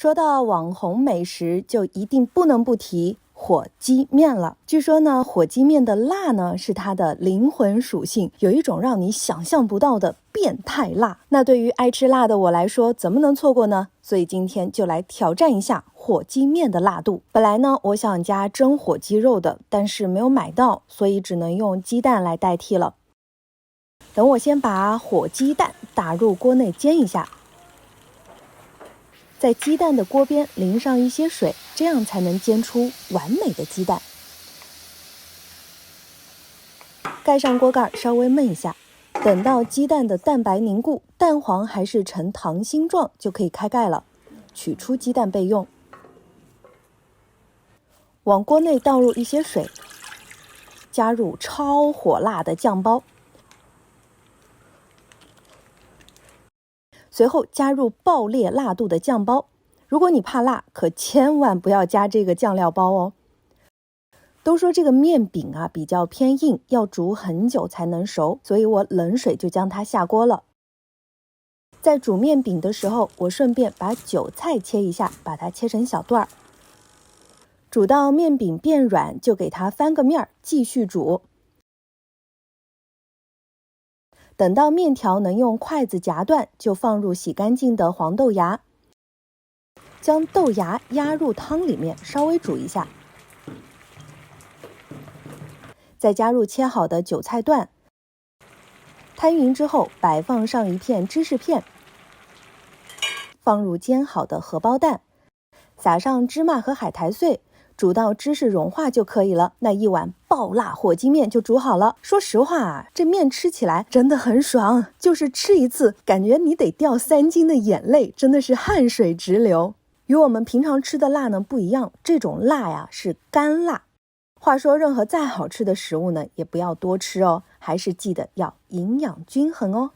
说到网红美食，就一定不能不提火鸡面了。据说呢，火鸡面的辣呢是它的灵魂属性，有一种让你想象不到的变态辣。那对于爱吃辣的我来说，怎么能错过呢？所以今天就来挑战一下火鸡面的辣度。本来呢，我想加蒸火鸡肉的，但是没有买到，所以只能用鸡蛋来代替了。等我先把火鸡蛋打入锅内煎一下，在鸡蛋的锅边淋上一些水，这样才能煎出完美的鸡蛋。盖上锅盖，稍微焖一下，等到鸡蛋的蛋白凝固，蛋黄还是呈糖心状，就可以开盖了，取出鸡蛋备用。往锅内倒入一些水，加入超火辣的酱包，随后加入爆裂辣度的酱包。如果你怕辣，可千万不要加这个酱料包哦。都说这个面饼啊比较偏硬，要煮很久才能熟，所以我冷水就将它下锅了。在煮面饼的时候，我顺便把韭菜切一下，把它切成小段。煮到面饼变软，就给它翻个面，继续煮。等到面条能用筷子夹断，就放入洗干净的黄豆芽，将豆芽压入汤里面，稍微煮一下，再加入切好的韭菜段，摊匀之后摆放上一片芝士片，放入煎好的荷包蛋，撒上芝麻和海苔碎，煮到芝士融化就可以了。那一碗爆辣火鸡面就煮好了。说实话啊，这面吃起来真的很爽，就是吃一次感觉你得掉3斤的眼泪，真的是汗水直流。与我们平常吃的辣呢不一样，这种辣呀是干辣。话说任何再好吃的食物呢，也不要多吃哦，还是记得要营养均衡哦。